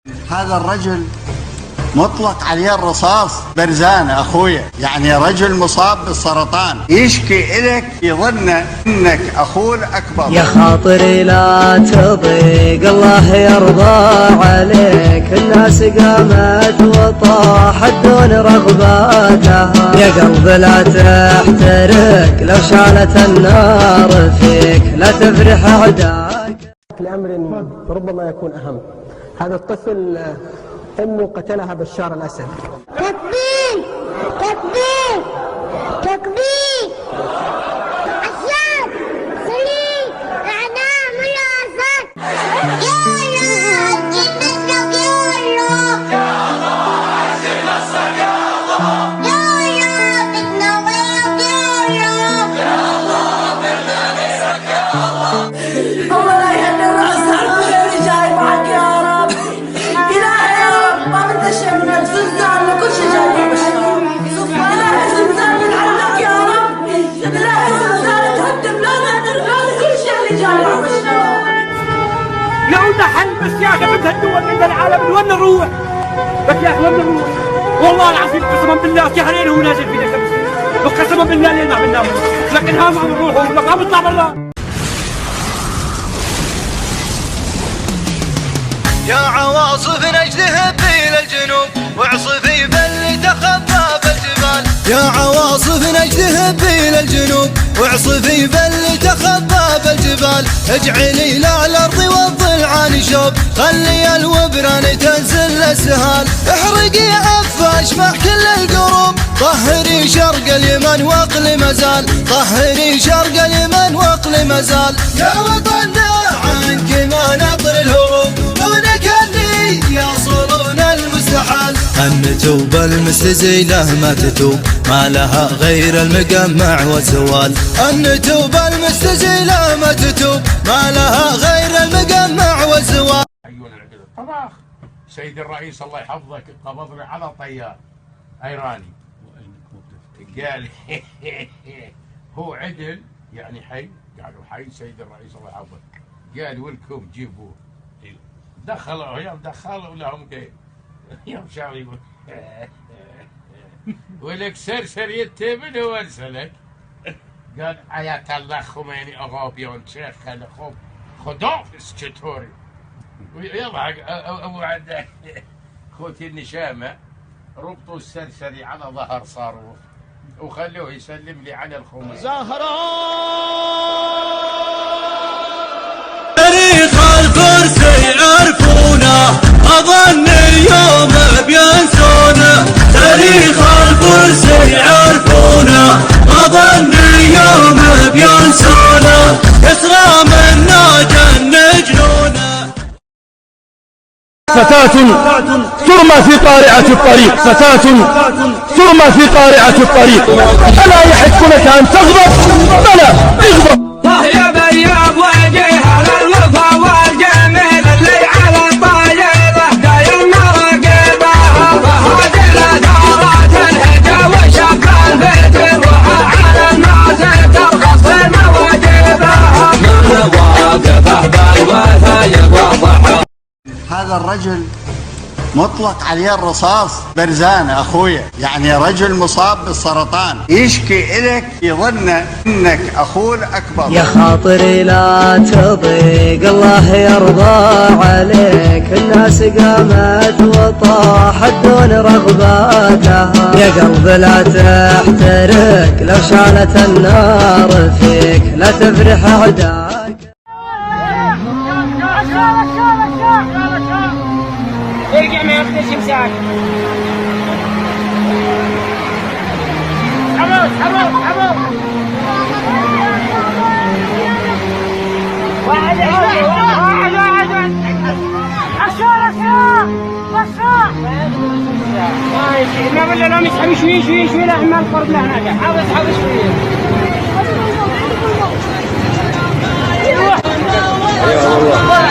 هذا الرجل مطلق عليه الرصاص برزان اخويا، يعني رجل مصاب بالسرطان يشكي الك يظن انك اخوه الاكبر. يا خاطري لا تضيق الله يرضى عليك، الناس قامت وطاحت دون رغباتها. يا قلب لا تحترق لو شعلت النار فيك، لا تفرح اعداك لامر ربما يكون اهم. هذا الطفل أمه قتلها بشار الأسد. تكبير تكبير تكبير أشهد سليم إعدام الأسد. يا الله عزل نفسك يا الله، يا الله عزل نفسك يا الله، يا الله بدنا وياك يا الله بدنا نفسك يا الله. الله لا يهدي الرأس على الخير جاي معك يا رب. إلهي يا رب ما بدنا شيء من الزلزال، كل شيء جاي مع بشار. إلهي زلزال من عندك يا رب، إلهي زلزال تهدم لنا كل شيء اللي جاي مع بشار. لو ده حل بس يا اخي بدها الدول من العالم وين نروح؟ بس يا اخي وين نروح؟ والله العظيم قسما بالله شهرين هو نازل فينا شمس، وقسما بالله لينا عم ننام، لكن ها ما عم نروح ولك عم نطلع بالله. يا عواصف نجدهب إلى الجنوب واعصفي بل تخفى بالجبال. يا عواصف نجدهب إلى الجنوب واعصفي بل تخفى بالجبال. اجعلي لا الأرض والضلعان شوب، خلي الوبران تنزل السهال. احرقي عفاش مع كل القروب، طهري شرق اليمن واقل مزال، طهري شرق اليمن واقل مزال. يا وطننا عنك ما نطر الهروب، دونك اللي يصلون المستحال. أن نتوب المستزيلة ما تتوب، ما لها غير المقمع والزوال. أن نتوب المستزيلة ما تتوب، ما لها غير المقمع والزوال. طباخ سيد الرئيس الله يحفظك قبضني على طيار ايراني، قال هو عدل يعني حي، قالوا حي سيد الرئيس الله يحفظك، قال ولكم جيبوه. دخلوا يوم دخلوا لهم كيف يوم شاف يقول ولك سرسر يتبن وارسلك، قال حياة الله خميني اغابيون شيخ خلقهم خدافس شتوري. يضحك وعد خوتي النشامة ربطوا السرسري على ظهر صاروخ وخلوه يسلم لي على الخمس. تاريخ الكرسي يعرفونه، أظن اليوم بينسونه. تاريخ الكرسي يعرفونه، أظن اليوم بينسونه. يسرى منا جن جنونه. فتاة ترمى في قارعة الطريق، فتاة ترمى في قارعة الطريق. ألا يحق لك أن تغضب؟ بلى اغضب. يا بياض وجهها للوفا والجميل اللي على الطيبة دايم راقبها. وهذه دارات الهجا وشق البيت روحها على الناس ترخص في مواجبها. من واقفه بالوثايق واضحه. هذا الرجل مطلق عليه الرصاص برزان اخويا، يعني رجل مصاب بالسرطان يشكي الك يظن انك اخوه الاكبر. يا خاطري لا تضيق الله يرضى عليك، الناس قامت وطاحت دون رغباتها. يا قلب لا تحترق لو شعلت النار فيك، لا تفرح اعداك. ارجع ما ياخذش مساك. حمود حمود حمود واحد ما بالله لا مسحب شوي لا ما القرب له هناك. حاول اسحب شوي. ايوه والله